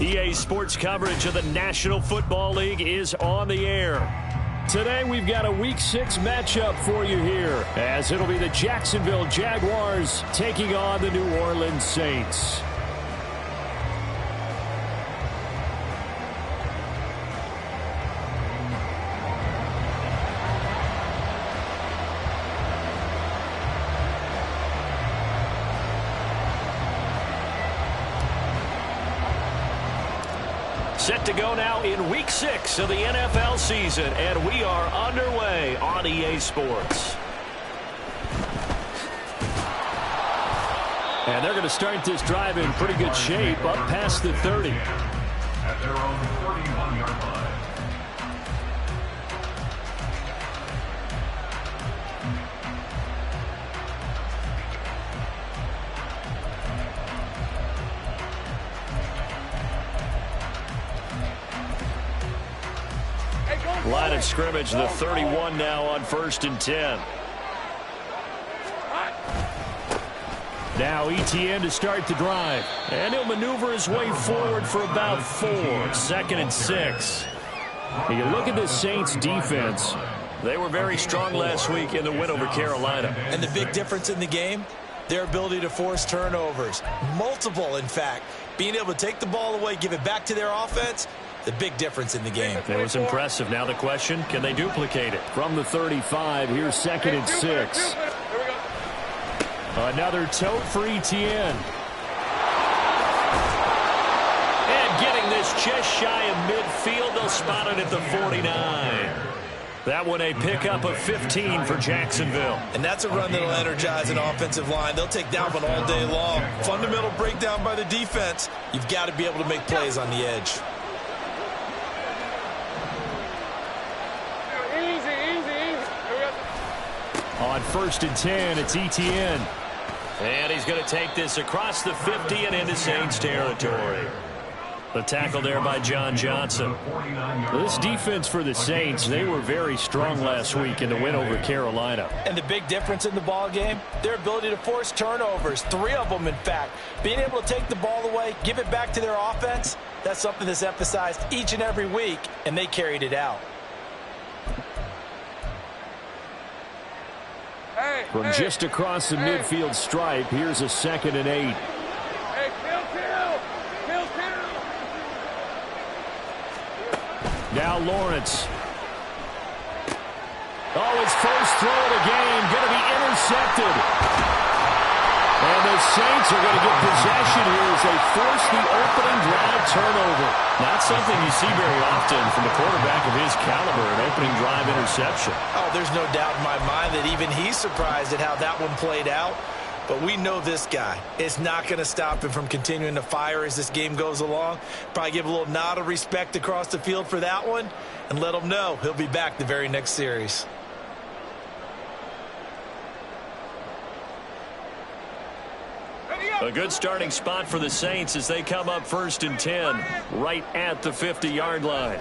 EA Sports coverage of the National Football League is on the air. Today we've got a Week 6 matchup for you here, as it'll be the Jacksonville Jaguars taking on the New Orleans Saints. Set to go now in Week 6 of the NFL season, and we are underway on EA Sports. And they're going to start this drive in pretty good shape, up past the 30. At their own 41-yard line. Line of scrimmage, the 31 now on 1st and 10. Now Etienne to start the drive. And he'll maneuver his way forward for about 4. 2nd and 6. You look at the Saints defense. They were very strong last week in the win over Carolina. And the big difference in the game, their ability to force turnovers. Multiple, in fact. Being able to take the ball away, give it back to their offense. The big difference in the game. It was impressive. Now the question, can they duplicate it? From the 35, here's 2nd and 6. Another tote for Etienne. And getting this just shy of midfield, they'll spot it at the 49. That one a pickup of 15 for Jacksonville. And that's a run that'll energize an offensive line. They'll take that one all day long. Fundamental breakdown by the defense. You've got to be able to make plays on the edge. On 1st and 10, it's Etienne. And he's going to take this across the 50 and into Saints territory. The tackle there by John Johnson. This defense for the Saints, they were very strong last week in the win over Carolina. And the big difference in the ball game, their ability to force turnovers, 3 of them in fact. Being able to take the ball away, give it back to their offense, that's something that's emphasized each and every week, and they carried it out. From just across the midfield stripe, here's a 2nd and 8. Now Lawrence. Oh, his first throw of the game going to be intercepted. And the Saints are going to get possession here as they force the opening drive turnover. Not something you see very often from a quarterback of his caliber, an opening drive interception. Oh, there's no doubt in my mind that even he's surprised at how that one played out. But we know this guy is not going to stop him from continuing to fire as this game goes along. Probably give a little nod of respect across the field for that one and let him know he'll be back the very next series. A good starting spot for the Saints as they come up 1st and 10, right at the 50-yard line.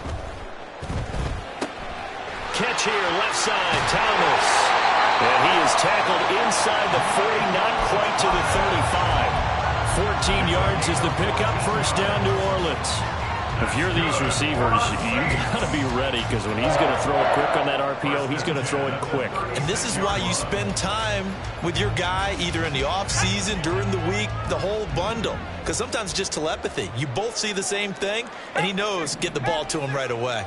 Catch here, left side, Thomas. And he is tackled inside the 40, not quite to the 35. 14 yards is the pickup, 1st down, New Orleans. If you're these receivers, you got to be ready, because when he's going to throw it quick on that RPO, he's going to throw it quick. And this is why you spend time with your guy either in the offseason, during the week, the whole bundle. Because sometimes it's just telepathy. You both see the same thing, and he knows get the ball to him right away.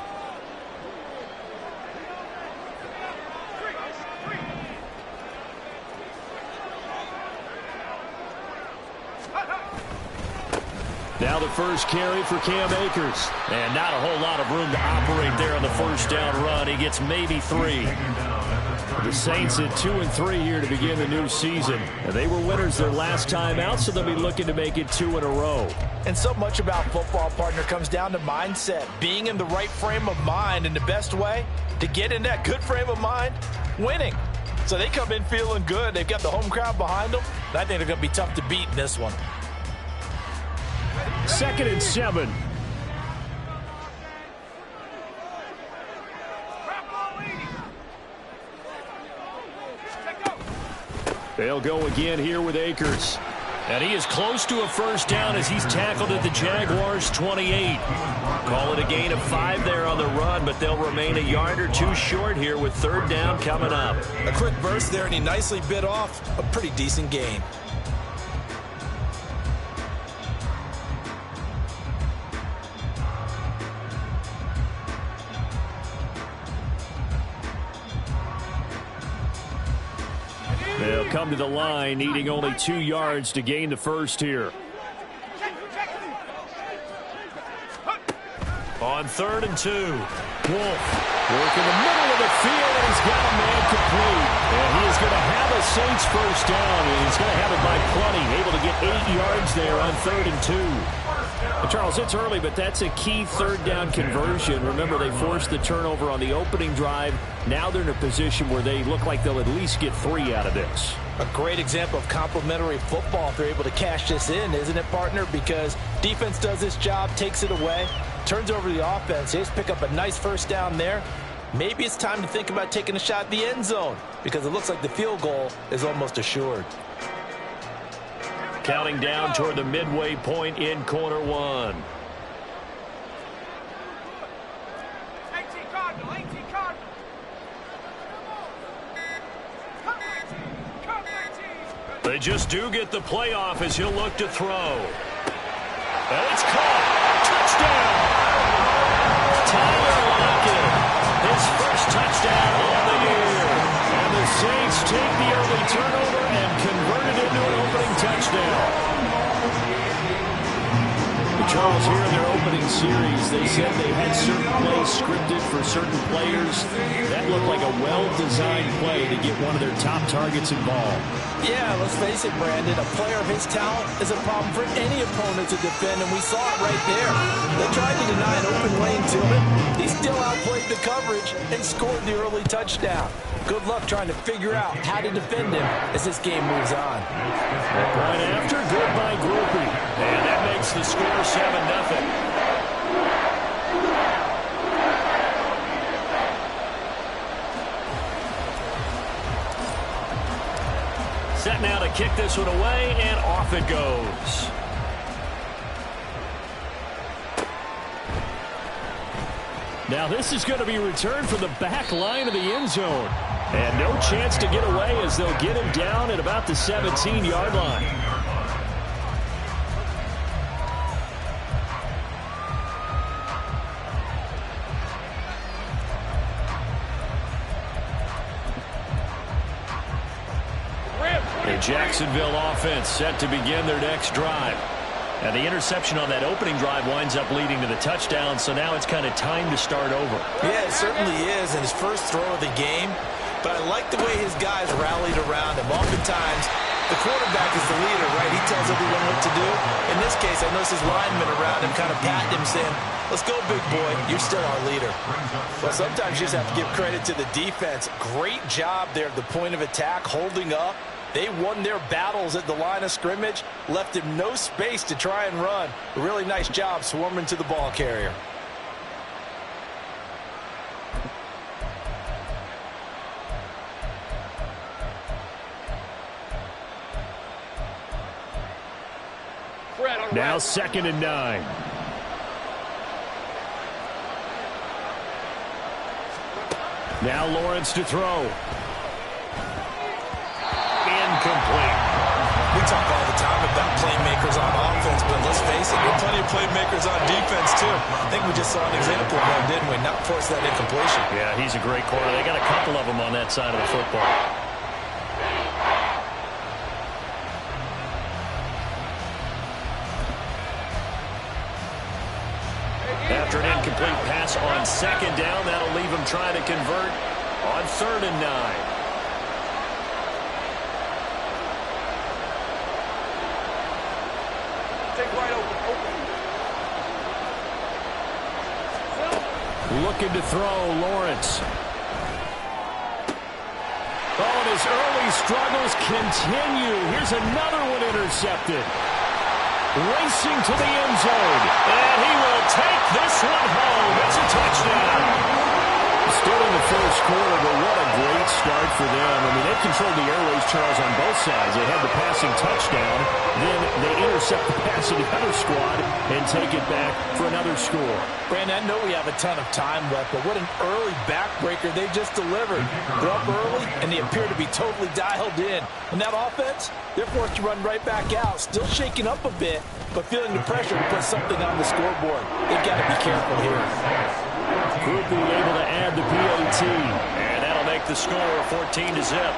Now the first carry for Cam Akers. And not a whole lot of room to operate there on the 1st down run. He gets maybe 3. The Saints at 2-3 here to begin the new season. And they were winners their last time out, so they'll be looking to make it 2 in a row. And so much about football, partner, comes down to mindset. Being in the right frame of mind, and the best way to get in that good frame of mind, winning. So they come in feeling good. They've got the home crowd behind them. And I think they're going to be tough to beat in this one. 2nd and 7. They'll go again here with Akers. And he is close to a first down as he's tackled at the Jaguars' 28. Call it a gain of 5 there on the run, but they'll remain a yard or two short here with third down coming up. A quick burst there, and he nicely bit off a pretty decent gain. They'll come to the line, needing only 2 yards to gain the first here. On 3rd and 2. Wolf working the middle of the field, and he's got a man complete. And he is going to have a Saints first down, and he's going to have it by plenty. Able to get 8 yards there on 3rd and 2. Charles, it's early, but that's a key third down conversion. Remember, they forced the turnover on the opening drive. Now they're in a position where they look like they'll at least get 3 out of this. A great example of complementary football if they're able to cash this in, isn't it, partner? Because defense does this job, takes it away, turns over the offense. They just pick up a nice first down there. Maybe it's time to think about taking a shot at the end zone because it looks like the field goal is almost assured. Counting down toward the midway point in quarter 1. They just do get the playoff as he'll look to throw. And it's caught. Touchdown. Tyler Lockett. His first touchdown of the year. And the Saints take the early turnover and convert it into an opening touchdown. Charles, here in their opening series, they said they had certain plays scripted for certain players. That looked like a well-designed play to get one of their top targets involved. Yeah, let's face it, Brandon. A player of his talent is a problem for any opponent to defend, and we saw it right there. They tried to deny an open lane to him. He still outplayed the coverage and scored the early touchdown. Good luck trying to figure out how to defend him as this game moves on. Right after, good by Groupie. And that makes the score 7-0. Set now to kick this one away, and off it goes. Now this is going to be returned from the back line of the end zone. And no chance to get away as they'll get him down at about the 17-yard line. The Jacksonville offense set to begin their next drive. And the interception on that opening drive winds up leading to the touchdown, so now it's kind of time to start over. Yeah, it certainly is, and his first throw of the game. But I like the way his guys rallied around him. Oftentimes, the quarterback is the leader, right? He tells everyone what to do. In this case, I noticed his linemen around him kind of patting him, saying, let's go, big boy. You're still our leader. Well, sometimes you just have to give credit to the defense. Great job there at the point of attack, holding up. They won their battles at the line of scrimmage, left him no space to try and run. A really nice job swarming to the ball carrier. Now 2nd and 9. Now Lawrence to throw. Incomplete. We talk all the time about playmakers on offense, but let's face it, there are plenty of playmakers on defense, too. I think we just saw an example of that, didn't we? Not force that incompletion. Yeah, he's a great corner. They got a couple of them on that side of the football. After an incomplete pass on 2nd down, that'll leave him trying to convert on 3rd and 9. Looking to throw, Lawrence. Oh, and his early struggles continue. Here's another one intercepted. Racing to the end zone. And he will take this one home. It's a touchdown. Still in the first quarter, but what a great start for them. I mean, they controlled the airways, Charles, on both sides. They had the passing touchdown. Then pass to the other squad and take it back for another score. Brandon, I know we have a ton of time left, but what an early backbreaker they just delivered. They're up early, and they appear to be totally dialed in. And that offense, they're forced to run right back out, still shaking up a bit, but feeling the pressure to put something on the scoreboard. They've got to be careful here. Group being able to add the PAT, and that'll make the score 14-0.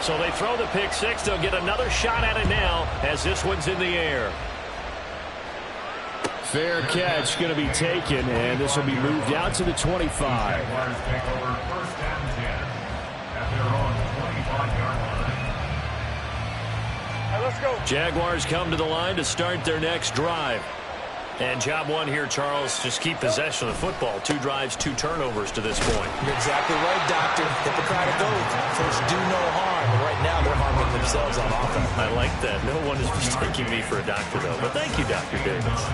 So they throw the pick six. They'll get another shot at it now as this one's in the air. Fair catch going to be taken, and this will be moved out to the 25. Jaguars take over first and 10 at their own 25-yard line. All right, let's go. Jaguars come to the line to start their next drive. And job one here, Charles, just keep possession of the football. 2 drives, 2 turnovers to this point. You're exactly right, Doctor. Hippocratic oath. First, do no harm. And right now, they're harming themselves on offense. I like that. No one is mistaking me for a doctor, though. But thank you, Dr. Davis.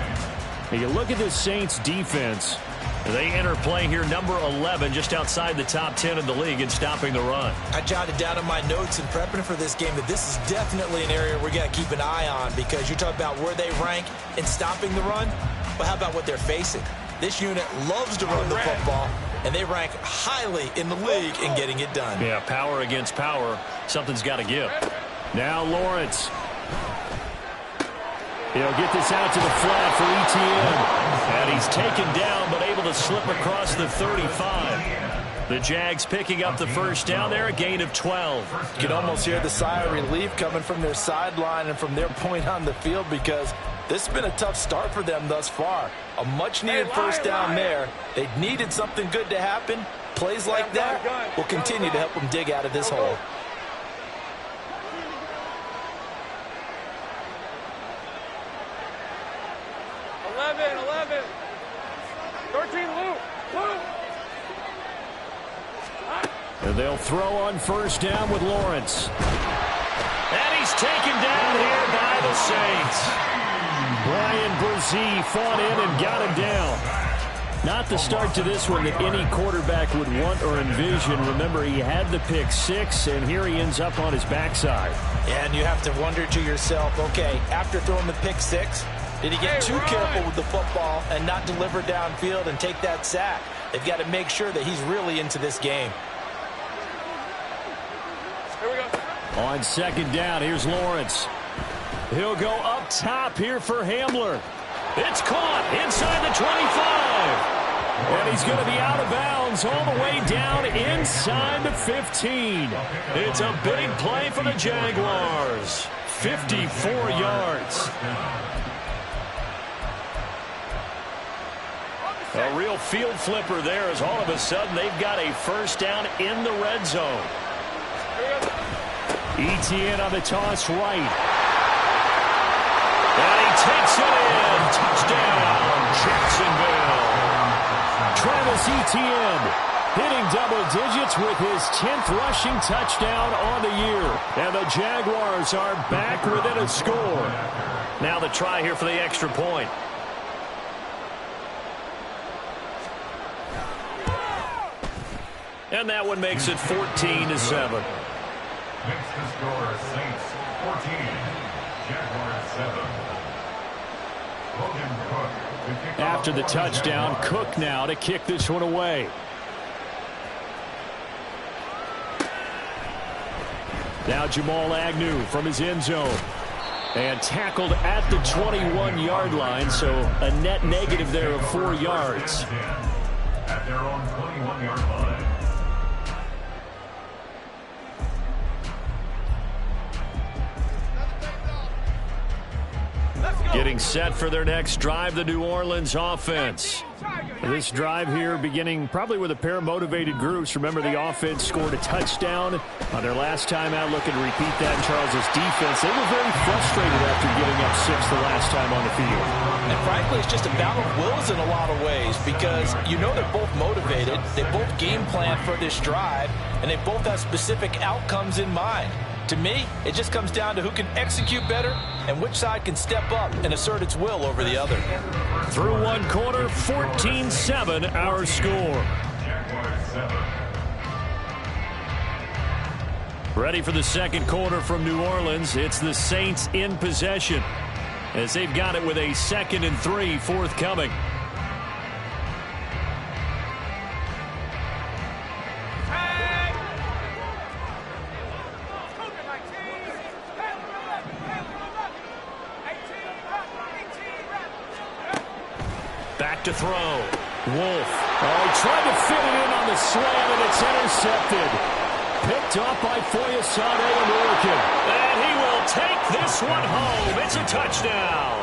Now you look at this Saints defense. They enter play here, number 11, just outside the top 10 in the league in stopping the run. I jotted down in my notes in prepping for this game that this is definitely an area we're going to keep an eye on, because you talk about where they rank in stopping the run. But how about what they're facing? This unit loves to run the football, and they rank highly in the league in getting it done. Yeah, power against power. Something's got to give. Now Lawrence. He'll get this out to the flat for Etienne. And he's taken down, but able to slip across the 35. The Jags picking up the first down there, a gain of 12. You can almost hear the sigh of relief coming from their sideline and from their point on the field, because this has been a tough start for them thus far. A much-needed first down there. They needed something good to happen. Plays like that will continue to help them dig out of this hole. And they'll throw on first down with Lawrence. And he's taken down here by the Saints. Brian Brzee fought in and got him down. Not the start to this one that any quarterback would want or envision. Remember, he had the pick six, and here he ends up on his backside. And you have to wonder to yourself, okay, after throwing the pick six, did he get too careful with the football and not deliver downfield and take that sack? They've got to make sure that he's really into this game. Here we go. On second down, here's Lawrence. He'll go up top here for Hamler. It's caught inside the 25. And he's going to be out of bounds all the way down inside the 15. It's a big play for the Jaguars. 54 yards. A real field flipper there, as all of a sudden they've got a first down in the red zone. Etienne on the toss right. And he takes it in. Touchdown, Jacksonville. Travis Etienne hitting double digits with his 10th rushing touchdown on the year. And the Jaguars are back within a score. Now the try here for the extra point. And that one makes it 14-7. Makes the score Saints 14, Jaguars 7. Logan Cook to kick After the off touchdown, Cook now to kick this one away. Now Jamal Agnew from his end zone. And tackled at the 21-yard line, so a net negative there of 4 yards. At their own 21-yard line. Getting set for their next drive, the New Orleans offense. This drive here beginning probably with a pair of motivated groups. Remember, the offense scored a touchdown on their last time out. Looking to repeat that in Charles's defense. They were very frustrated after getting up 6 the last time on the field. And frankly, it's just a battle of wills in a lot of ways, because you know they're both motivated. They both game plan for this drive, and they both have specific outcomes in mind. To me, it just comes down to who can execute better and which side can step up and assert its will over the other. Through one quarter, 14-7 our score. Ready for the second quarter from New Orleans. It's the Saints in possession. as they've got it with a 2nd and 3 forthcoming. Back to throw. Wolf. Oh, he tried to fit it in on the slam, and it's intercepted. Picked off by Foyesade and Orkin. And he will take this one home. It's a touchdown.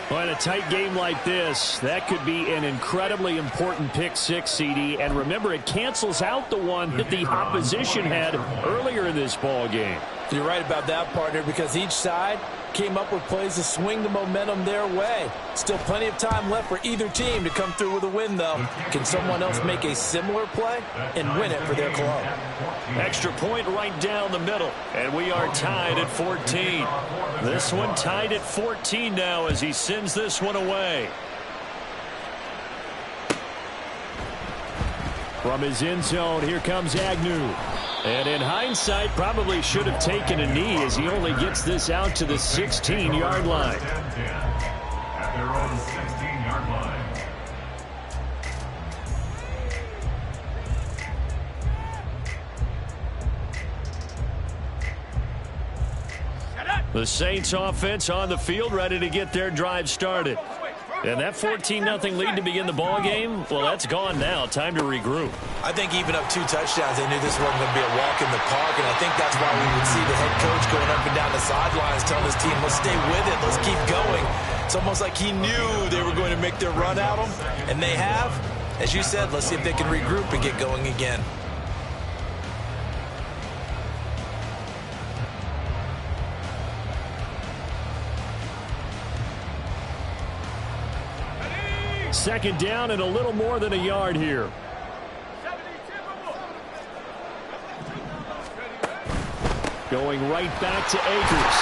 Well, in a tight game like this, that could be an incredibly important pick six, CD. And remember, it cancels out the one that the opposition had earlier in this ball game. You're right about that, partner, because each side came up with plays to swing the momentum their way. Still plenty of time left for either team to come through with a win, though. Can someone else make a similar play and win it for their club? Extra point right down the middle, and we are tied at 14. This one tied at 14 now as he sends this one away. From his end zone, here comes Agnew. And in hindsight, probably should have taken a knee as he only gets this out to the 16-yard line. At their own 16-yard line. The Saints offense on the field, ready to get their drive started. And that 14-0 lead to begin the ball game, well, that's gone now. Time to regroup. I think even up 2 touchdowns, they knew this wasn't going to be a walk in the park, and I think that's why we would see the head coach going up and down the sidelines telling his team, let's stay with it, let's keep going. It's almost like he knew they were going to make their run at him, and they have. As you said, let's see if they can regroup and get going again. Second down and a little more than a yard here. Going right back to Akers.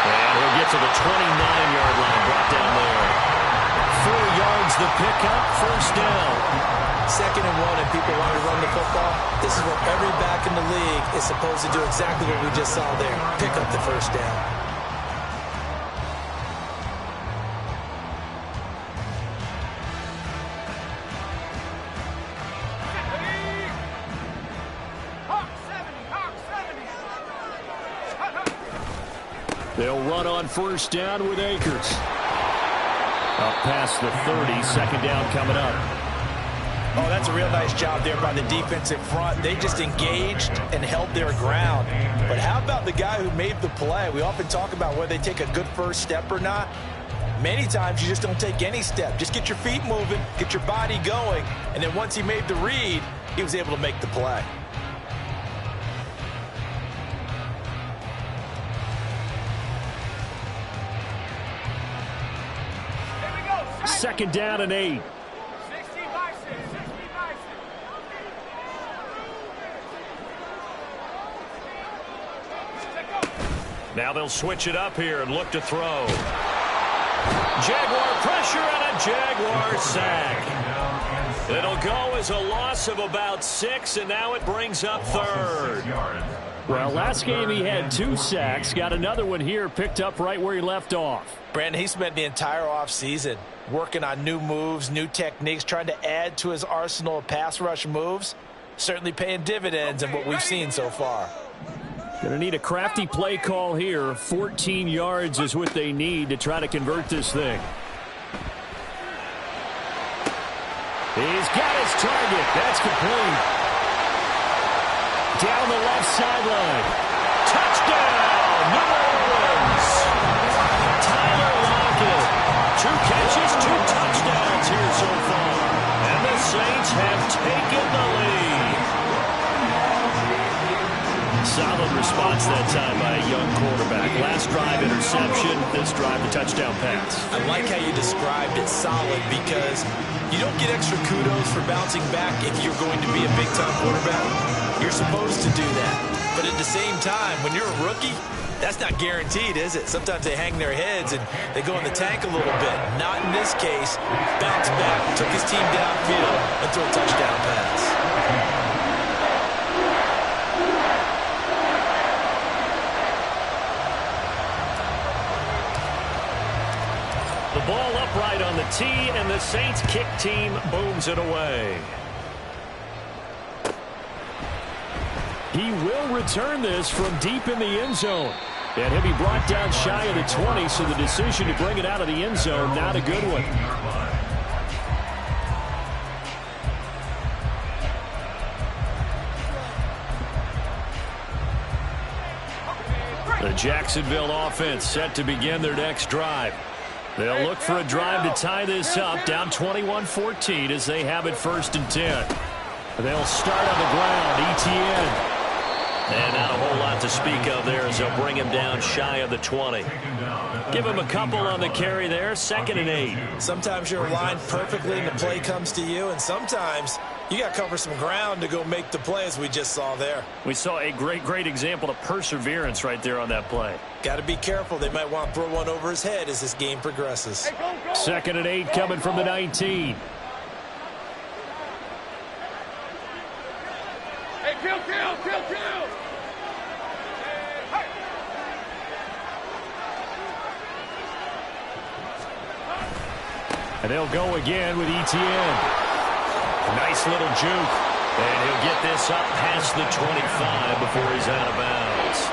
And he'll get to the 29-yard line, brought down there. 4 yards the pickup, first down. 2nd and 1 and people want to run the football. This is what every back in the league is supposed to do, exactly what we just saw there. Pick up the first down. They'll run on first down with Akers. Up past the 30, 2nd down coming up. Oh, that's a real nice job there by the defensive front. They just engaged and held their ground. But how about the guy who made the play? We often talk about whether they take a good first step or not. Many times you just don't take any step. Just get your feet moving, get your body going, and then once he made the read, he was able to make the play. Second down and 8. Now they'll switch it up here and look to throw. Jaguar pressure and a Jaguar sack. It'll go as a loss of about 6, and now it brings up 3rd. Well, last game he had 2 sacks. Got another one here, picked up right where he left off. Brandon, he spent the entire offseason working on new moves, new techniques, trying to add to his arsenal of pass rush moves. Certainly paying dividends in what we've seen so far. Going to need a crafty play call here. 14 yards is what they need to try to convert this thing. He's got his target. That's complete. Down the left sideline. Touchdown, New Orleans. Tyler Lockett. 2 catches, 2 touchdowns here so far. And the Saints have taken the lead. Solid response that time by a young quarterback. Last drive, interception. This drive, the touchdown pass. I like how you described it, solid, because you don't get extra kudos for bouncing back if you're going to be a big-time quarterback. You're supposed to do that. But at the same time, when you're a rookie, that's not guaranteed, is it? Sometimes they hang their heads and they go in the tank a little bit. Not in this case. Bounce back, took his team downfield, and threw a touchdown pass. The ball upright on the tee, and the Saints kick team booms it away. He will return this from deep in the end zone. And he'll be brought down shy of the 20, so the decision to bring it out of the end zone, not a good one. The Jacksonville offense set to begin their next drive. They'll look for a drive to tie this up, down 21-14 as they have it 1st and 10. They'll start on the ground. ETN. And not a whole lot to speak of there as they'll bring him down shy of the 20. Give him a couple on the carry there, 2nd and 8. Sometimes you're aligned perfectly and the play comes to you, and sometimes you got to cover some ground to go make the play, as we just saw there. We saw a great example of perseverance right there on that play. Got to be careful. They might want to throw one over his head as this game progresses. 2nd and 8 coming from the 19. Kill! And they'll go again with ETN. Nice little juke. And he'll get this up past the 25 before he's out of bounds.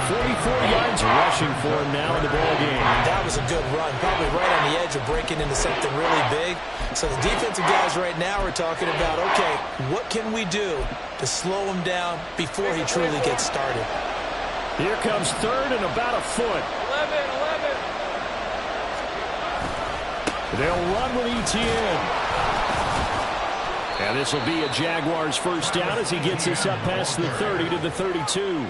44 yards rushing for him now in the ball game. That was a good run. Probably right on the edge of breaking into something really big. So the defensive guys right now are talking about, okay, what can we do to slow him down before he truly gets started? Here comes 3rd and about a foot. 11. They'll run with ETN. And this will be a Jaguars 1st down as he gets this up past the 30 to the 32.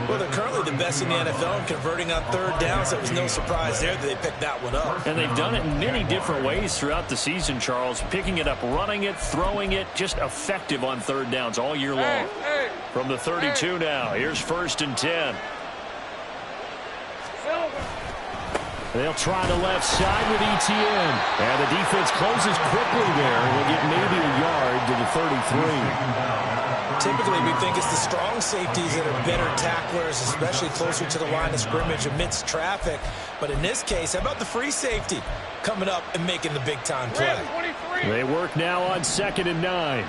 Well, they're currently the best in the NFL in converting on 3rd downs. It was no surprise there that they picked that one up. And they've done it in many different ways throughout the season, Charles. Picking it up, running it, throwing it, just effective on 3rd downs all year long. From the 32 now, here's 1st and 10. They'll try the left side with ETN. And the defense closes quickly there. And will get maybe a yard to the 33. Typically, we think it's the strong safeties that are better tacklers, especially closer to the line of scrimmage amidst traffic. But in this case, how about the free safety coming up and making the big-time play? They work now on 2nd and 9.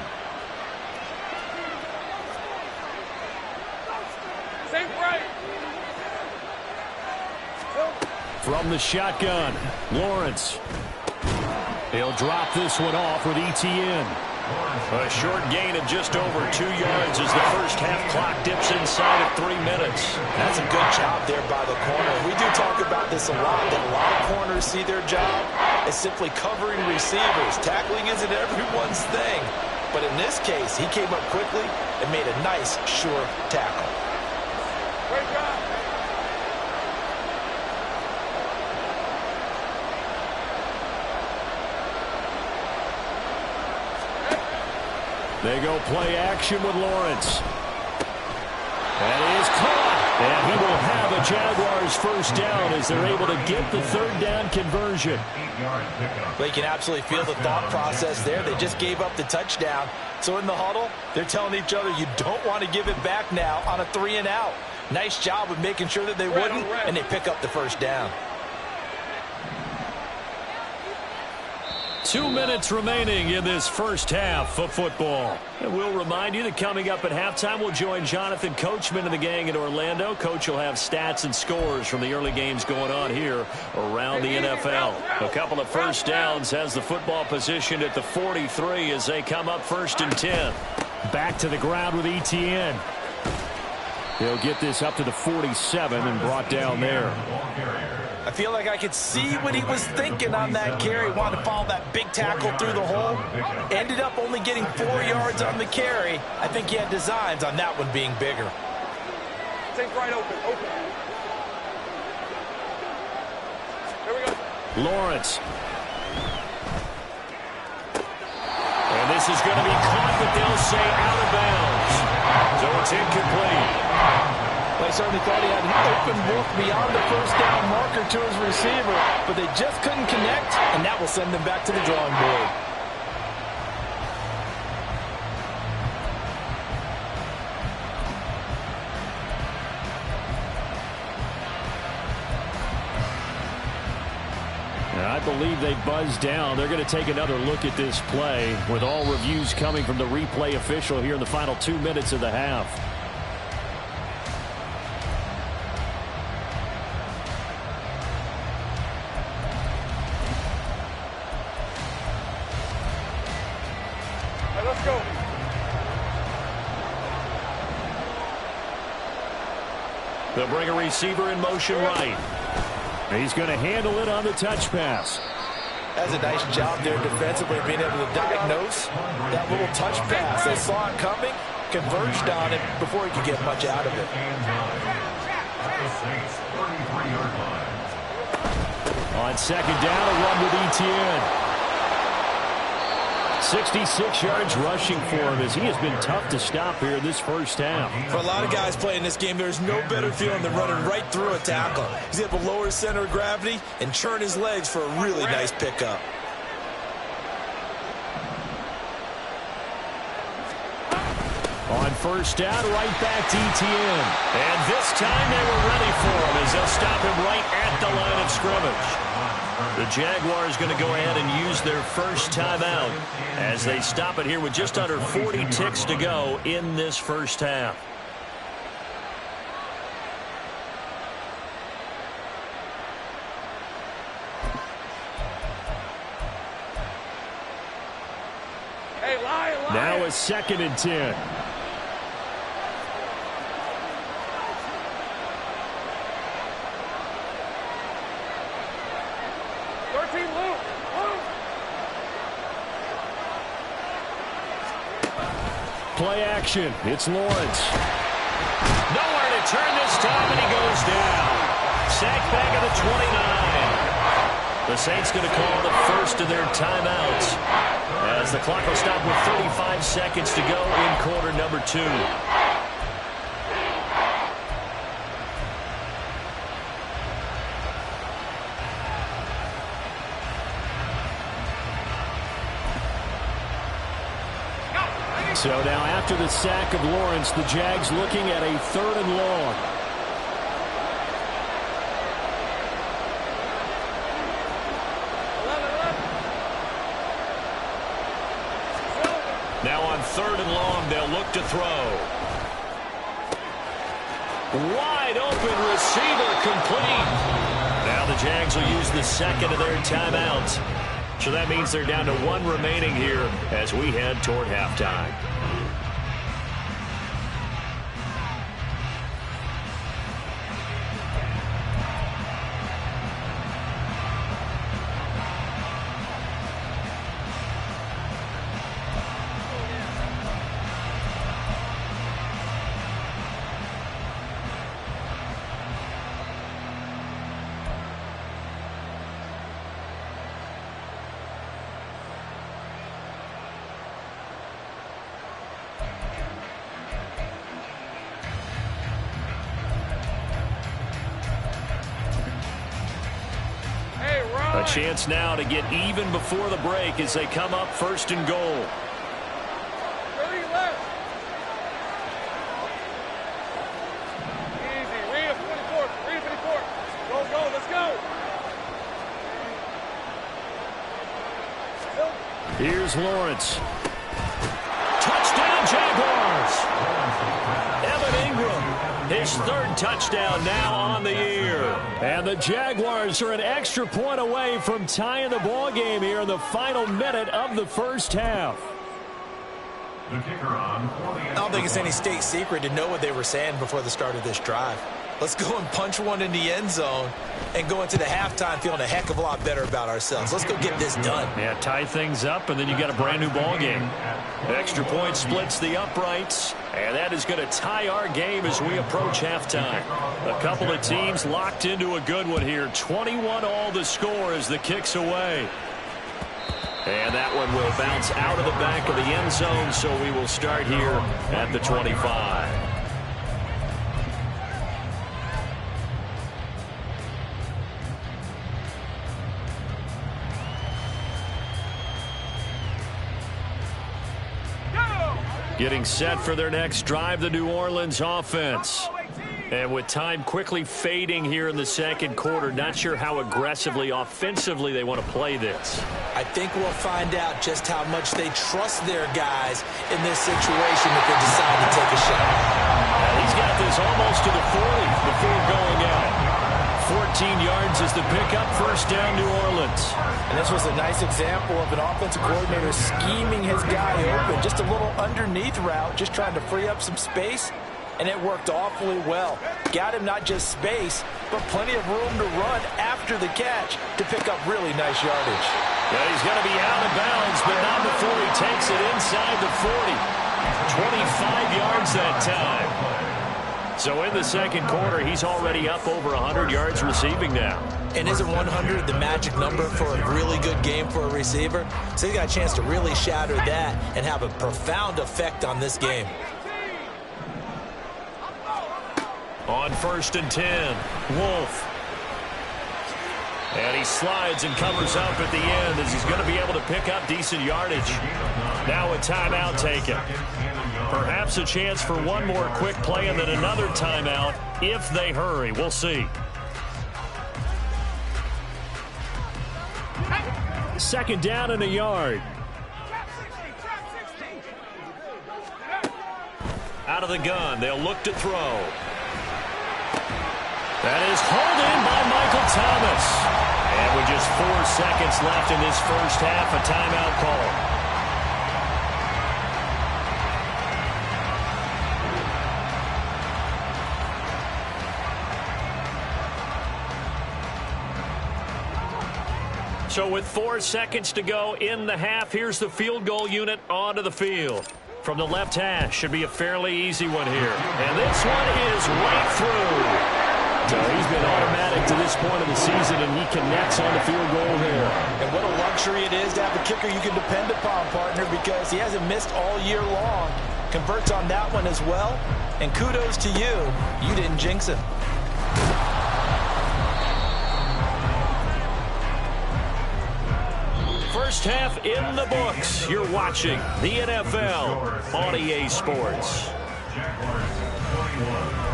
From the shotgun, Lawrence. He'll drop this one off with ETN. A short gain of just over 2 yards as the first half clock dips inside of 3 minutes. That's a good job there by the corner. We do talk about this a lot, that a lot of corners see their job as simply covering receivers. Tackling isn't everyone's thing. But in this case, he came up quickly and made a nice, sure tackle. Great job. They go play action with Lawrence. That is caught. And he will have a Jaguars 1st down as they're able to get the 3rd down conversion. Well, you can absolutely feel the thought process there. They just gave up the touchdown. So in the huddle, they're telling each other, you don't want to give it back now on a 3 and out. Nice job of making sure that they wouldn't, and they pick up the 1st down. 2 minutes remaining in this first half of football. And we'll remind you that coming up at halftime, we'll join Jonathan Coachman and the gang in Orlando. Coach will have stats and scores from the early games going on here around the NFL. A couple of 1st downs has the football positioned at the 43 as they come up 1st and 10. Back to the ground with ETN. He'll get this up to the 47 and brought down there. I feel like I could see what he was thinking on that carry. Wanted to follow that big tackle through the hole. Ended up only getting 4 yards on the carry. I think he had designs on that one being bigger. Take right open. Here we go. Lawrence. And this is going to be caught, but they'll say out of bounds. So it's incomplete. Well, he certainly thought he had an open look beyond the 1st down marker to his receiver, but they just couldn't connect, and that will send them back to the drawing board. I believe they buzzed down. They're going to take another look at this play with all reviews coming from the replay official here in the final 2 minutes of the half. Hey, let's go. They'll bring a receiver in motion right. He's going to handle it on the touch pass. That's a nice job there defensively, being able to diagnose that little touch pass. They saw it coming, converged on it before he could get much out of it. On second down, a run with Etienne. 66 yards rushing for him as he has been tough to stop here in this first half. For a lot of guys playing this game, there's no better feeling than running right through a tackle. He's able to lower his center of gravity and churn his legs for a really nice pickup. On first down, right back to Etienne. And this time they were ready for him as they'll stop him right at the line of scrimmage. The Jaguars going to go ahead and use their first timeout as they stop it here with just under 40 ticks to go in this first half. Hey, Lion. Now a 2nd and 10. Play action. It's Lawrence. Nowhere to turn this time, and he goes down. Sacked back at the 29. The Saints going to call the first of their timeouts as the clock will stop with 35 seconds to go in quarter number 2. So now after the sack of Lawrence, the Jags looking at a 3rd and long. Now on 3rd and long, they'll look to throw. Wide open receiver complete. Now the Jags will use the 2nd of their timeouts. So that means they're down to 1 remaining here as we head toward halftime. A chance now to get even before the break as they come up 1st and goal. 30 left. Easy. Read 44. Read 54. Go, go. Let's go. Here's Lawrence. Touchdown, Jaguars. Evan Ingram, his 3rd touchdown now on the year. And the Jaguars are an extra point away from tying the ball game here in the final minute of the first half. I don't think it's any state secret to know what they were saying before the start of this drive. Let's go and punch one in the end zone and go into the halftime feeling a heck of a lot better about ourselves. Let's go get this done. Yeah, tie things up, and then you got a brand new ball game. Extra point splits the uprights, and that is going to tie our game as we approach halftime. A couple of teams locked into a good one here. 21 all the score as the kick's away. And that one will bounce out of the back of the end zone, so we will start here at the 25. Getting set for their next drive, the New Orleans offense. And with time quickly fading here in the second quarter, not sure how aggressively, offensively they want to play this. I think we'll find out just how much they trust their guys in this situation if they decide to take a shot. He's got this almost to the 40 before going out. 14 yards is the pickup, first down, New Orleans. And this was a nice example of an offensive coordinator scheming his guy open. Just a little underneath route, just trying to free up some space. And it worked awfully well. Got him not just space, but plenty of room to run after the catch to pick up really nice yardage. Yeah, he's going to be out of bounds, but not before he takes it inside the 40. 25 yards that time. So in the second quarter, he's already up over 100 yards receiving now. And isn't 100 the magic number for a really good game for a receiver? So he got a chance to really shatter that and have a profound effect on this game. On 1st and 10, Wolf. And he slides and covers up at the end as he's going to be able to pick up decent yardage. Now a timeout taken. Perhaps a chance for one more quick play and then another timeout if they hurry. We'll see. Second down and a yard. Out of the gun, they'll look to throw. That is hauled in by Michael Thomas. And with just 4 seconds left in this first half, a timeout call. So with 4 seconds to go in the half, here's the field goal unit onto the field. From the left hash, should be a fairly easy one here. And this one is right through. So he's been automatic to this point of the season, and he connects on the field goal there. And what a luxury it is to have a kicker you can depend upon, partner, because he hasn't missed all year long. Converts on that one as well. And kudos to you. You didn't jinx him. First half in the books. You're watching the NFL on EA Sports. Jaguars 21.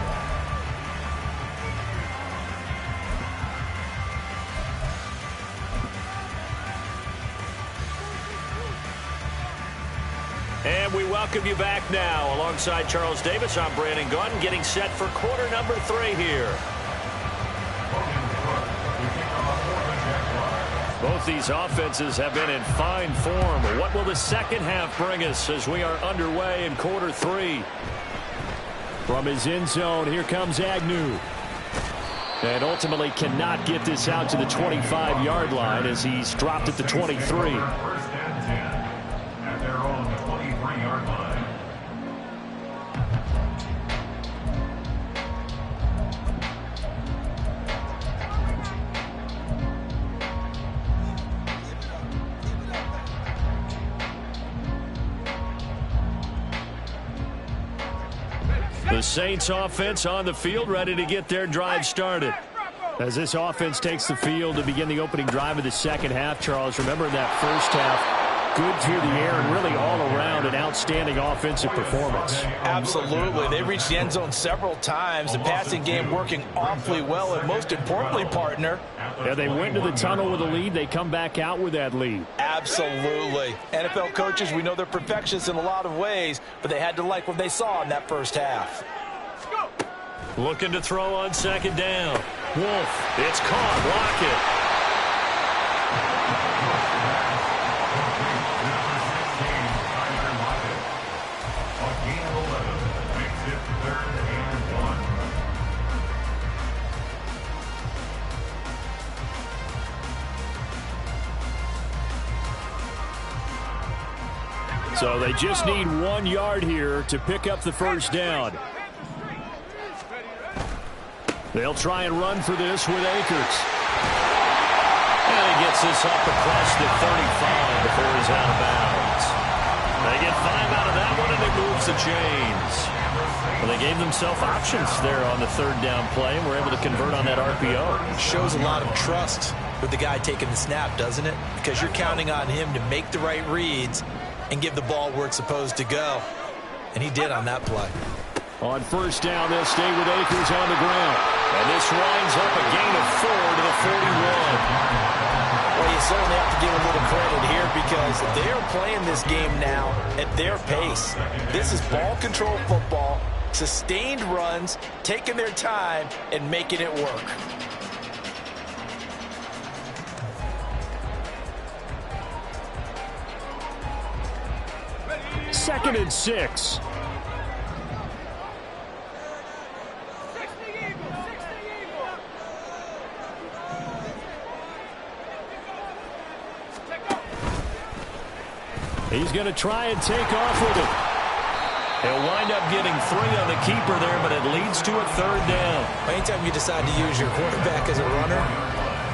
And we welcome you back now. Alongside Charles Davis, I'm Brandon Gunn, getting set for quarter number 3 here. Both these offenses have been in fine form. What will the second half bring us as we are underway in quarter 3? From his end zone, here comes Agnew. And ultimately cannot get this out to the 25-yard line as he's dropped at the 23. The Saints offense on the field, ready to get their drive started. As this offense takes the field to begin the opening drive of the second half, Charles, remember in that first half, good through the air and really all around an outstanding offensive performance. Absolutely. They reached the end zone several times. The passing game working awfully well, and most importantly, partner. Yeah, they went to the tunnel with a lead. They come back out with that lead. Absolutely. NFL coaches, we know they're perfectionists in a lot of ways, but they had to like what they saw in that first half. Looking to throw on second down. Wolf, it's caught. Lockett. So they just need 1 yard here to pick up the first down. They'll try and run for this with Akers. And he gets this up across the 35 before he's out of bounds. They get 5 out of that one, and it moves the chains. Well, they gave themselves options there on the third down play, and were able to convert on that RPO. Shows a lot of trust with the guy taking the snap, doesn't it? Because you're counting on him to make the right reads and give the ball where it's supposed to go. And he did on that play. On first down, they'll stay with Akers on the ground. And this winds up a gain of 4 to the 41. Well, you certainly have to give a little credit here because they are playing this game now at their pace. This is ball control football, sustained runs, taking their time, and making it work. Second and 6. He's going to try and take off with it. He'll wind up getting 3 on the keeper there, but it leads to a third down. Anytime you decide to use your quarterback as a runner,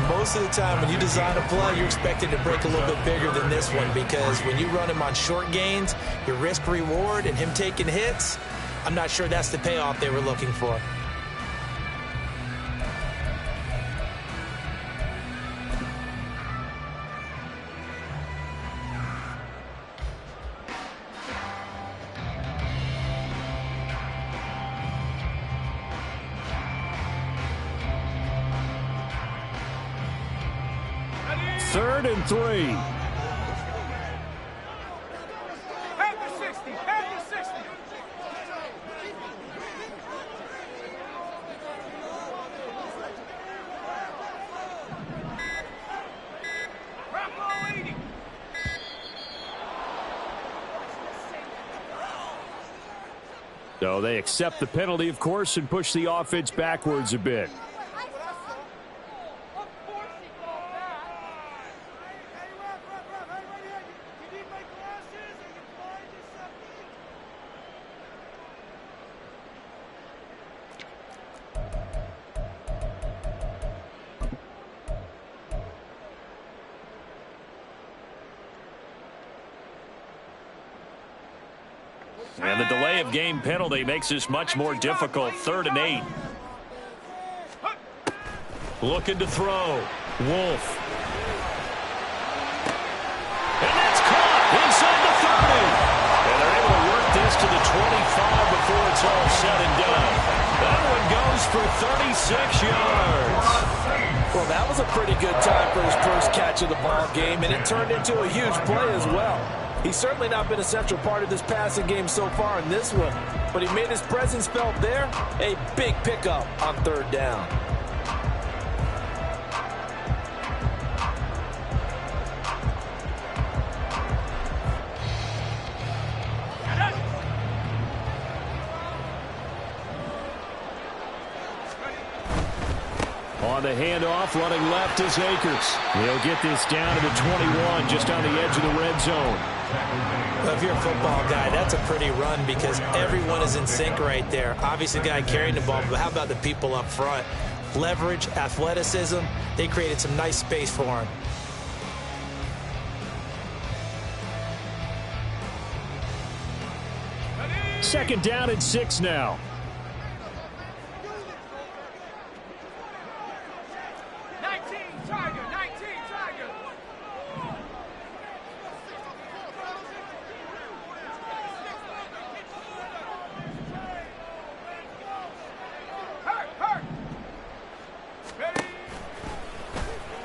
most of the time when you design a play, you're expected to break a little bit bigger than this one because when you run him on short gains, your risk-reward and him taking hits, I'm not sure that's the payoff they were looking for. Third and 3. At the 60. At the 60. Bravo 80. So they accept the penalty, of course, and push the offense backwards a bit. And the delay of game penalty makes this much more difficult. 3rd and 8. Looking to throw. Wolf. And that's caught inside the 30. And they're able to work this to the 25 before it's all said and done. That one goes for 36 yards. Well, that was a pretty good time for his first catch of the ball game, and it turned into a huge play as well. He's certainly not been a central part of this passing game so far in this one, but he made his presence felt there. A big pickup on 3rd down. On the handoff, running left is Akers. He'll get this down to the 21, just on the edge of the red zone. Well, if you're a football guy, that's a pretty run because everyone is in sync right there. Obviously, the guy carrying the ball, but how about the people up front? Leverage, athleticism, they created some nice space for him. Second down and 6 now.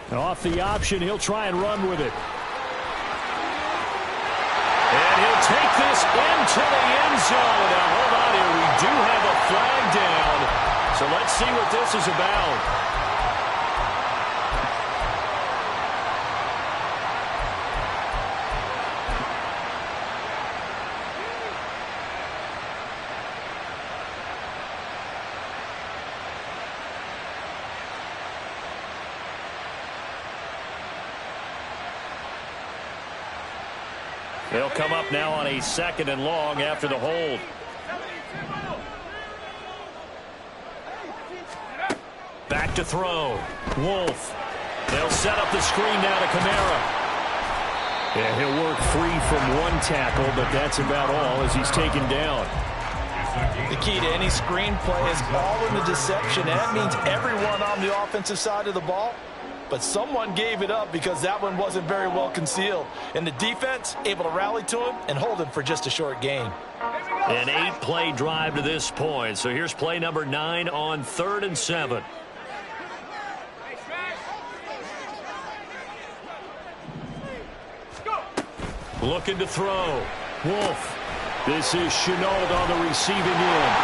Off the option, he'll try and run with it. And he'll take this into the end zone. Now, hold on here. We do have a flag down. So let's see what this is about. They'll come up now on a 2nd and long after the hold. Back to throw. Wolf. They'll set up the screen now to Kamara. Yeah, he'll work free from one tackle, but that's about all as he's taken down. The key to any screen play is all in the deception. That means everyone on the offensive side of the ball. But someone gave it up because that one wasn't very well concealed. And the defense able to rally to him and hold him for just a short gain. Here we go. An 8-play drive to this point. So here's play number 9 on 3rd and 7. Looking to throw. Wolf. This is Chenault on the receiving end.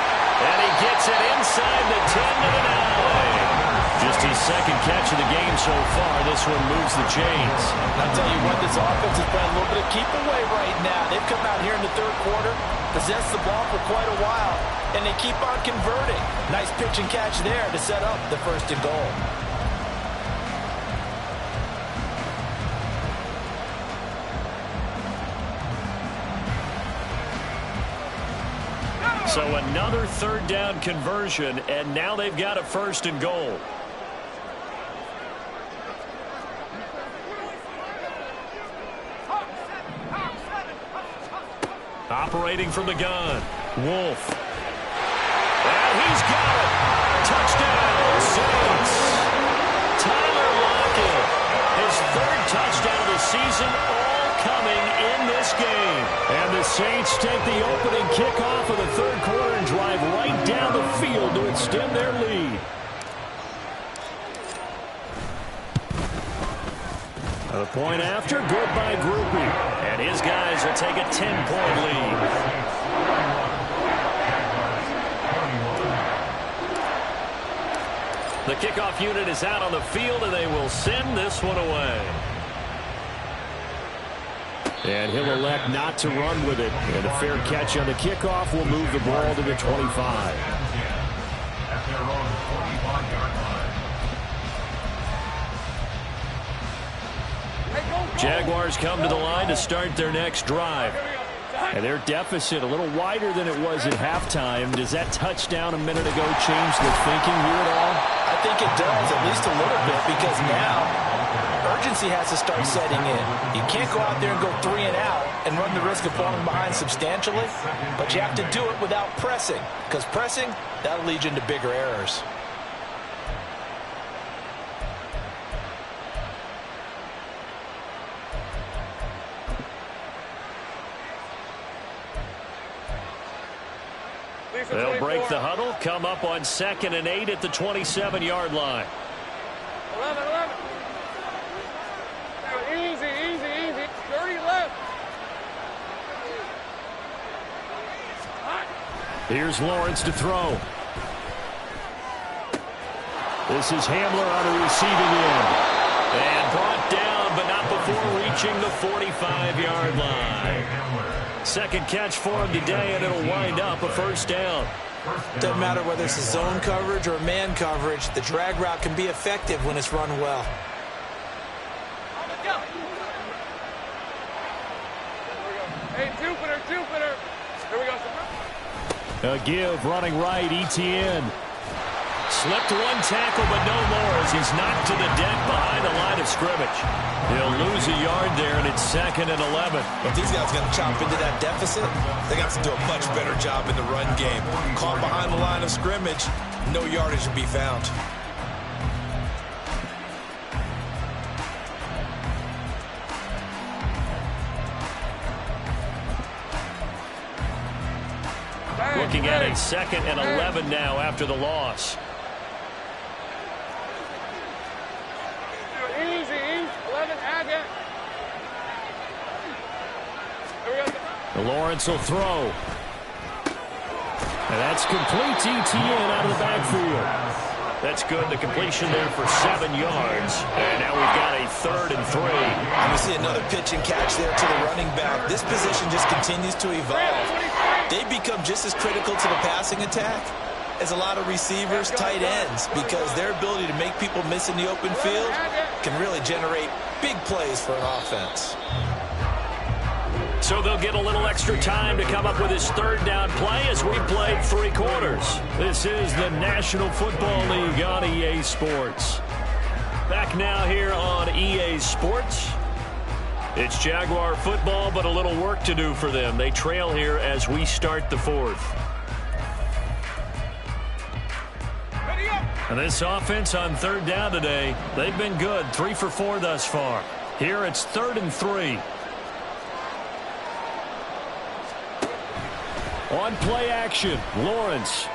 And he gets it inside the 10 to the 9. Just his second catch of the game so far. This one moves the chains. I'll tell you what, this offense is playing a little bit of keep away right now. They've come out here in the 3rd quarter, possessed the ball for quite a while, and they keep on converting. Nice pitch and catch there to set up the 1st and goal. So another 3rd down conversion, and now they've got a 1st and goal. Operating from the gun, Wolf. And he's got it. Touchdown, Saints. Tyler Lockett, his 3rd touchdown of the season, all coming in this game. And the Saints take the opening kickoff of the 3rd quarter and drive right down the field to extend their lead. A point after, good by Groupie. And his guys will take a 10-point lead. The kickoff unit is out on the field, and they will send this one away. And he'll elect not to run with it. And a fair catch on the kickoff will move the ball to the 25. At their own 45-yard line. Jaguars come to the line to start their next drive. And their deficit a little wider than it was at halftime. Does that touchdown a minute ago change the thinking here at all? I think it does, at least a little bit, because now urgency has to start setting in. You can't go out there and go 3 and out and run the risk of falling behind substantially, but you have to do it without pressing, because pressing, that'll lead you into bigger errors. They'll break the huddle, come up on 2nd and 8 at the 27-yard line. 11. Easy. 30 left. Here's Lawrence to throw. This is Hamler on the receiving end. And brought down, but not before reaching the 45-yard line. 2nd catch for him today, and it'll wind up a 1st down. Doesn't matter whether it's a zone coverage or man coverage, the drag route can be effective when it's run well. Hey, Jupiter. Here we go. A give running right, Etienne. Slipped one tackle, but no more as he's knocked to the deck behind the line of scrimmage. He'll lose a yard there, and it's 2nd and 11. If these guys are going to chop into that deficit, they got to do a much better job in the run game. Caught behind the line of scrimmage, no yardage to be found. Looking at a 2nd and 11 now after the loss. Easy. 11, add it. Here we go. Lawrence will throw. And that's complete to Etienne out of the backfield. That's good. The completion there for 7 yards. And now we've got a 3rd and 3. And we see another pitch and catch there to the running back. This position just continues to evolve. They become just as critical to the passing attack as a lot of receivers, tight ends, because their ability to make people miss in the open field can really generate big plays for an offense. So they'll get a little extra time to come up with his 3rd down play as we played 3 quarters. This is the National Football League on EA Sports. Back now here on EA Sports. It's Jaguar football, but a little work to do for them. They trail here as we start the 4th. And this offense on 3rd down today, they've been good. 3 for 4 thus far. Here it's 3rd and 3. On play action, Lawrence.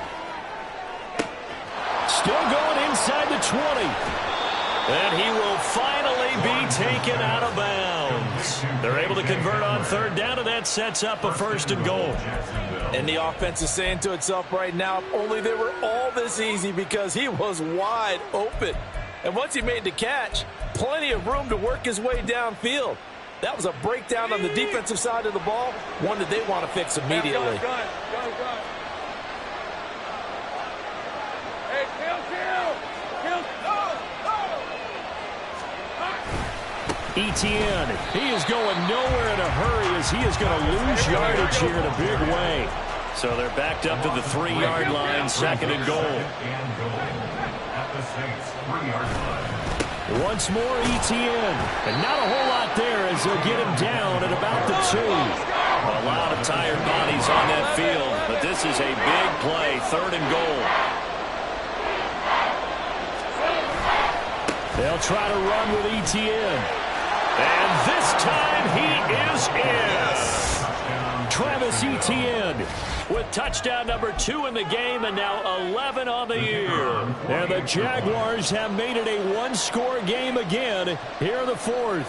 Still going inside the 20. And he will finally be taken out of bounds. They're able to convert on third down, and that sets up a 1st and goal. And the offense is saying to itself right now, if only they were all this easy, because he was wide open. And once he made the catch, plenty of room to work his way downfield. That was a breakdown on the defensive side of the ball, one that they want to fix immediately. Gun. Hey, kill. Etienne, he is going nowhere in a hurry as he is going to lose yardage here in a big way. So they're backed up to the 3-yard line, 2nd and goal. At the Saints' 3-yard line. Once more, Etienne. And not a whole lot there as they'll get him down at about the 2. A lot of tired bodies on that field, but this is a big play, 3rd and goal. They'll try to run with Etienne. And this time he is in. Travis Etienne with touchdown number 2 in the game and now 11 on the year. And the Jaguars have made it a 1-score game again here in the 4th.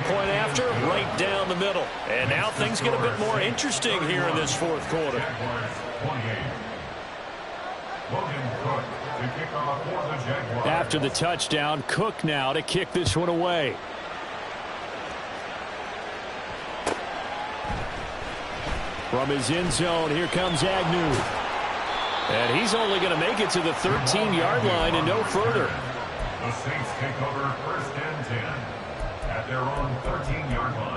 Point after, right down the middle. And now things get a bit more interesting here in this 4th quarter. After the touchdown, Cook now to kick this one away. From his end zone, here comes Agnew. And he's only going to make it to the 13-yard line and no further. The Saints take over 1st and 10 at their own 13-yard line.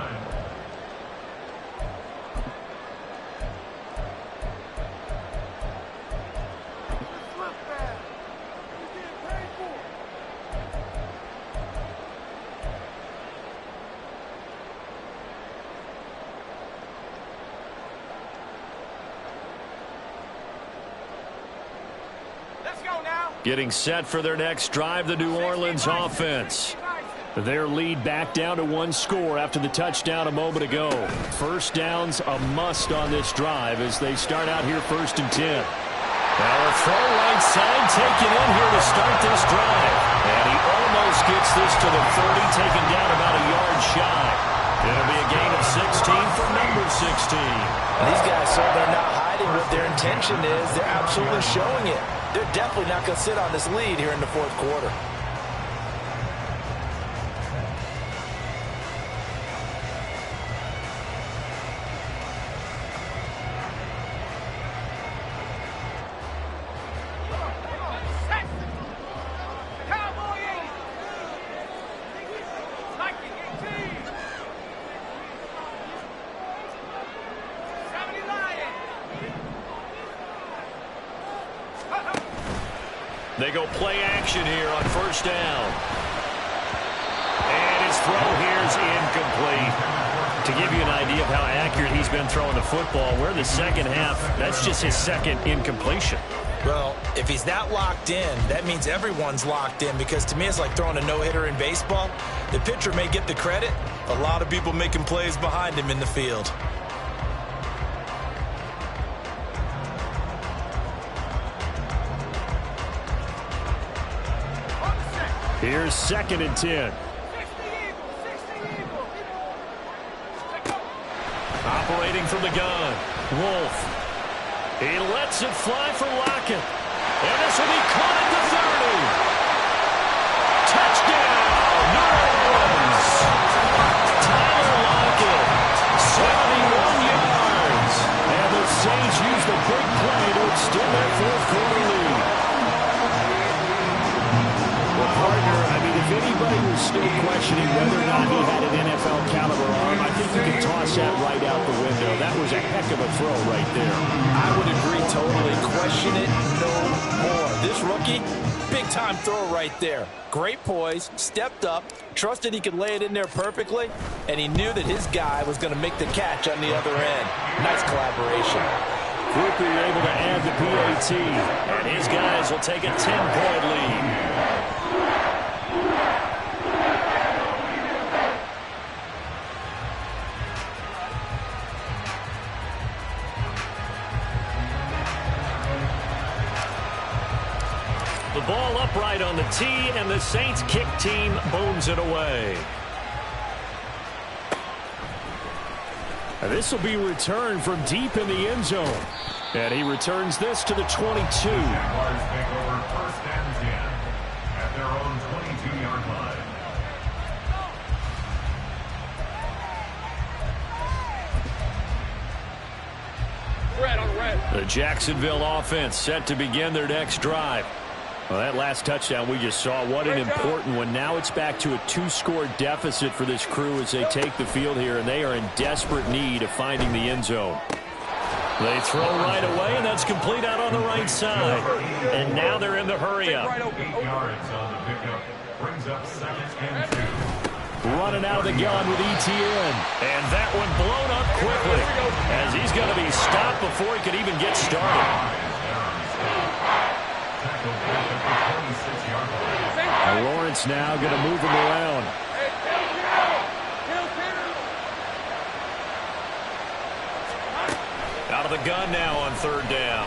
Getting set for their next drive, the New Orleans offense. Their lead back down to 1 score after the touchdown a moment ago. 1st down's a must on this drive as they start out here 1st and 10. Now a throw right side taken in here to start this drive. And he almost gets this to the 30, taken down about a yard shy. It'll be a gain of 16 for number 16. And these guys, sir, they're not hiding what their intention is. They're absolutely showing it. They're definitely not going to sit on this lead here in the 4th quarter. They go play action here on 1st down. And his throw here is incomplete. To give you an idea of how accurate he's been throwing the football, we're in the 2nd half. That's just his 2nd incompletion. Well, if he's not locked in, that means everyone's locked in, because to me it's like throwing a no-hitter in baseball. The pitcher may get the credit. A lot of people making plays behind him in the field. Here's 2nd and 10. Operating from the gun, Wolf. He lets it fly for Lockett. And this will be caught at the 30. Touchdown, New Orleans. Tyler Lockett, 71 yards. And the Saints use the big play to extend their 4th quarter lead. Well, partner, I mean, if anybody was still questioning whether or not he had an NFL caliber arm, I think you can toss that right out the window. That was a heck of a throw right there. I would agree totally. Question it no more. This rookie, big-time throw right there. Great poise, stepped up, trusted he could lay it in there perfectly, and he knew that his guy was going to make the catch on the other end. Nice collaboration. Quickly able to add the PAT, and his guys will take a 10-point lead. The ball upright on the tee, and the Saints kick team booms it away. This will be returned from deep in the end zone. And he returns this to the 22. Jaguars take over 1st and 10 at their own 22-yard line. Red on red. The Jacksonville offense set to begin their next drive. Well, that last touchdown we just saw, what an important one. Now it's back to a 2-score deficit for this crew as they take the field here, and they are in desperate need of finding the end zone. They throw right away, and that's complete out on the right side. And now they're in the hurry-up. 8 yards on the pickup. Brings up 2nd and 2. Running out of the gun with ETN. And that one blown up quickly as he's going to be stopped before he could even get started. Lawrence now going to move him around. Out of the gun now on 3rd down.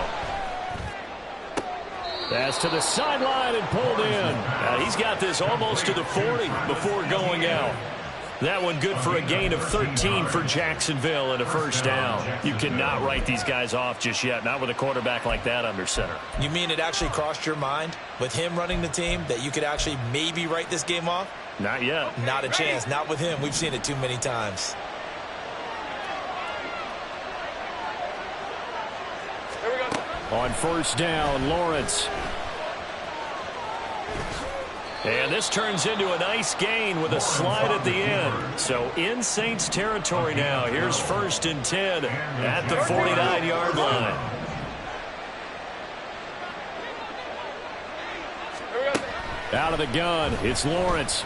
Pass to the sideline and pulled in. He's got this almost to the 40 before going out. That one good for a gain of 13 for Jacksonville and a 1st down. You cannot write these guys off just yet, not with a quarterback like that under center. You mean it actually crossed your mind with him running the team that you could actually maybe write this game off? Not yet. Not a chance. Not with him. We've seen it too many times. Here we go. On 1st down, Lawrence. And this turns into a nice gain with a slide at the end. So in Saints territory now. Here's 1st and 10 at the 49-yard line. Out of the gun, it's Lawrence.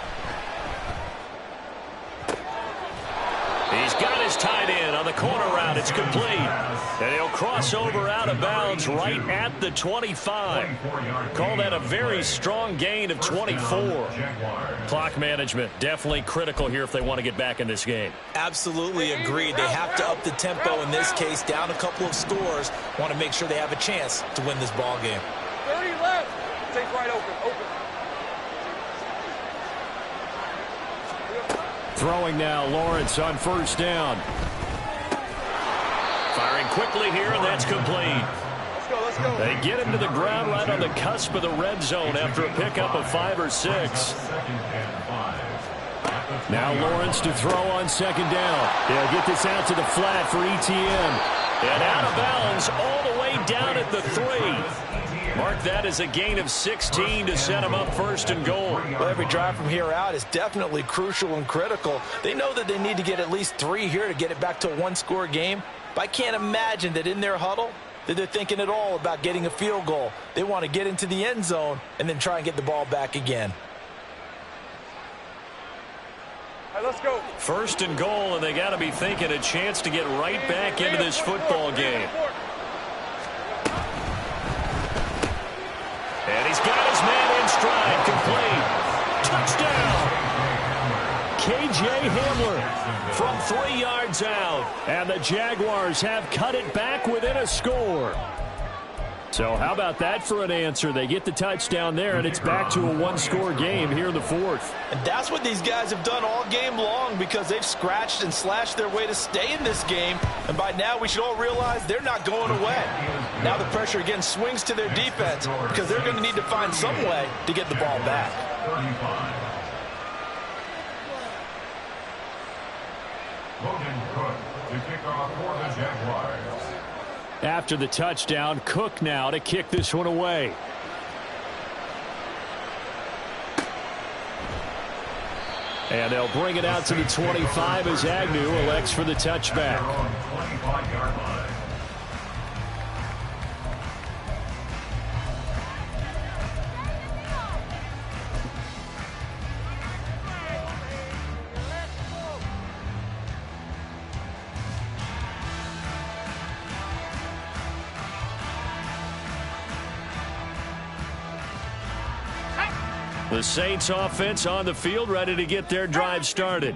He's got his tight end on the corner route. It's complete. And he'll cross over out of bounds right at the 25. Call that a very strong gain of 24. Clock management definitely critical here if they want to get back in this game. Absolutely agreed. They have to up the tempo in this case, down a couple of scores. Want to make sure they have a chance to win this ball game. 30 left. Take right open. Throwing now, Lawrence on 1st down. Firing quickly here, and that's complete. Let's go. They get him to the ground right on the cusp of the red zone after a pickup of 5 or 6. Now Lawrence to throw on 2nd down. They'll get this out to the flat for ETN. And out of bounds all the way down at the 3. Mark that as a gain of 16 to set him up 1st and goal. Well, every drive from here out is definitely crucial and critical. They know that they need to get at least 3 here to get it back to a 1-score game. But I can't imagine that in their huddle that they're thinking at all about getting a field goal. They want to get into the end zone and then try and get the ball back again. All right, let's go. 1st and goal, and they got to be thinking a chance to get right back into this football game. And he's got his man in stride, complete. Touchdown. K.J. Hamler from 3 yards out. And the Jaguars have cut it back within a score. So how about that for an answer? They get the touchdown there, and it's back to a 1-score game here in the 4th. And that's what these guys have done all game long because they've scratched and slashed their way to stay in this game. And by now, we should all realize they're not going away. Now the pressure again swings to their defense because they're going to need to find some way to get the ball back. 35. Logan Cook to kick off for the Jaguars. After the touchdown, Cook now to kick this one away. And they'll bring it out to the 25 as Agnew elects for the touchback. 25-yard line. The Saints offense on the field, ready to get their drive started.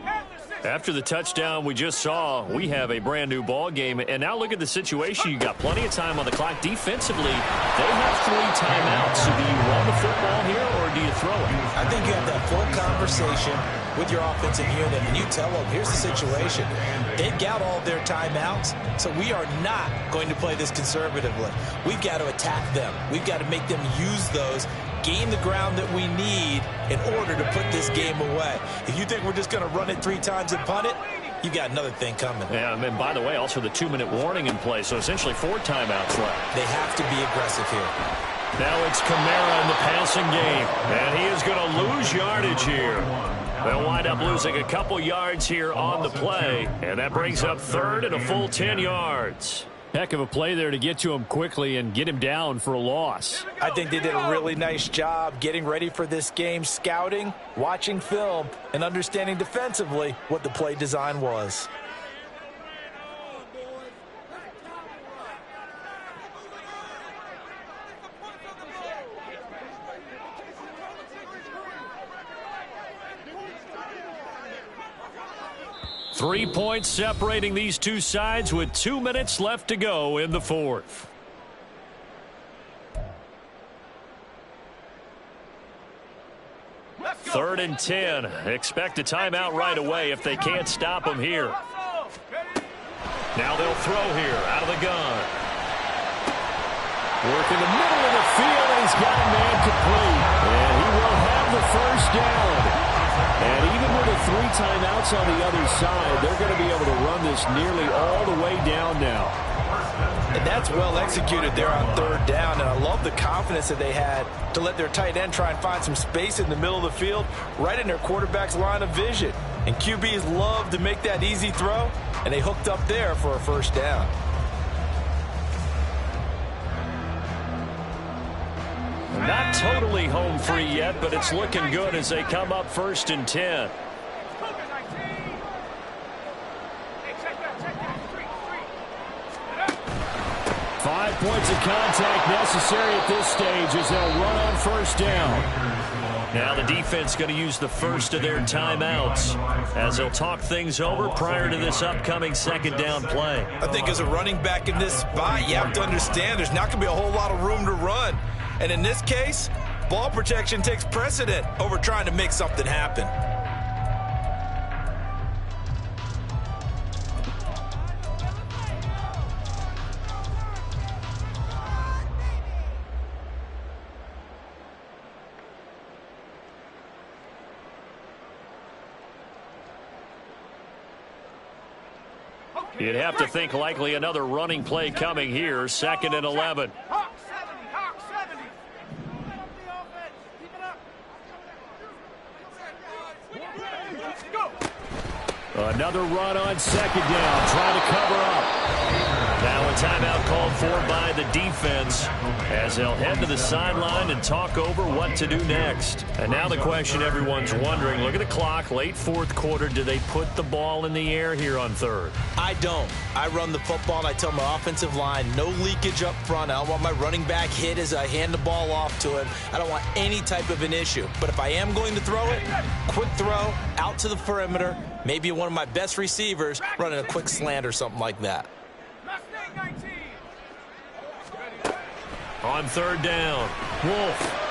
After the touchdown we just saw, we have a brand new ball game. And now look at the situation. You got plenty of time on the clock. Defensively, they have timeouts. So do you run the football here or do you throw it? I think you have that full conversation with your offensive unit, and you tell them, here's the situation. They've got all their timeouts, so we are not going to play this conservatively. We've got to attack them. We've got to make them use those, gain the ground that we need in order to put this game away. If you think we're just going to run it 3 times and punt it, you got another thing coming. Yeah, and by the way, also the 2-minute warning in play, so essentially 4 timeouts left. They have to be aggressive here. Now it's Kamara in the passing game, and he is going to lose yardage here. They'll wind up losing a couple yards here on the play, and that brings up 3rd and a full 10 yards. Heck of a play there to get to him quickly and get him down for a loss. I think they did a really nice job getting ready for this game, scouting, watching film, and understanding defensively what the play design was. Three points separating these two sides with 2 minutes left to go in the 4th. Third and 10. Expect a timeout right away if they can't stop them here. Now they'll throw here out of the gun. Work in the middle of the field, and he's got a man complete. And he will have the first down. And even with the 3 timeouts on the other side, they're going to be able to run this nearly all the way down now. And that's well executed there on 3rd down. And I love the confidence that they had to let their tight end try and find some space in the middle of the field, right in their quarterback's line of vision. And QBs love to make that easy throw, and they hooked up there for a first down. Not totally home free yet, but it's looking good as they come up 1st and 10. 5 points of contact necessary at this stage as they'll run on 1st down. Now the defense going to use the first of their timeouts as they'll talk things over prior to this upcoming 2nd down play. I think as a running back in this spot, you have to understand there's not going to be a whole lot of room to run. And in this case, ball protection takes precedent over trying to make something happen. You'd have to think likely another running play coming here, 2nd and 11. Another run on 2nd down, trying to cover up. Now a timeout called for by the defense as they'll head to the sideline and talk over what to do next. And now the question everyone's wondering, look at the clock, late 4th quarter, do they put the ball in the air here on 3rd? I don't. I run the football and I tell my offensive line, no leakage up front. I don't want my running back hit as I hand the ball off to him. I don't want any type of an issue. But if I am going to throw it, quick throw, out to the perimeter, maybe one of my best receivers running a quick slant or something like that. On 3rd down, Wolf.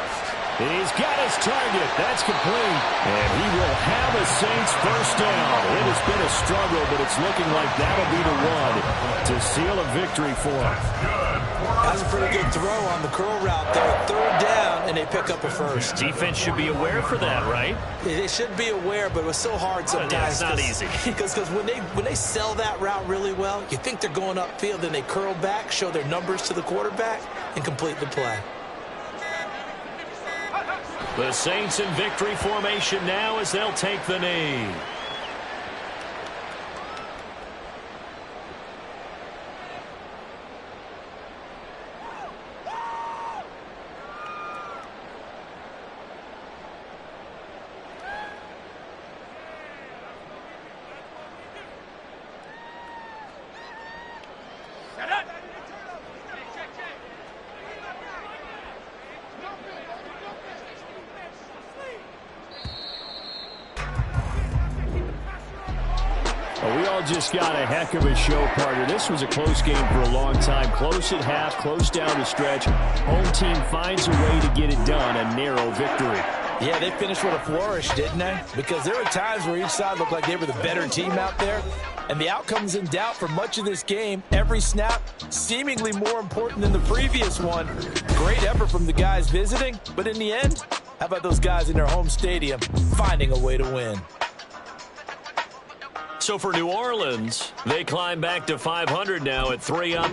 He's got his target. That's complete. And he will have a Saints first down. It has been a struggle, but it's looking like that'll be the one to seal a victory for him. That's a pretty good throw on the curl route there. 3rd down, and they pick up a first. Defense should be aware for that, right? They should be aware, but it was so hard sometimes. Yeah, it's not easy. Because when they sell that route really well, you think they're going upfield, then they curl back, show their numbers to the quarterback, and complete the play. The Saints in victory formation now as they'll take the knee. We all just got a heck of a show, partner. This was a close game for a long time. Close at half, close down the stretch. Home team finds a way to get it done. A narrow victory. Yeah, they finished with a flourish, didn't they? Because there were times where each side looked like they were the better team out there. And the outcome's in doubt for much of this game. Every snap seemingly more important than the previous one. Great effort from the guys visiting. But in the end, how about those guys in their home stadium finding a way to win? So for New Orleans, they climb back to 500 now at 3 up.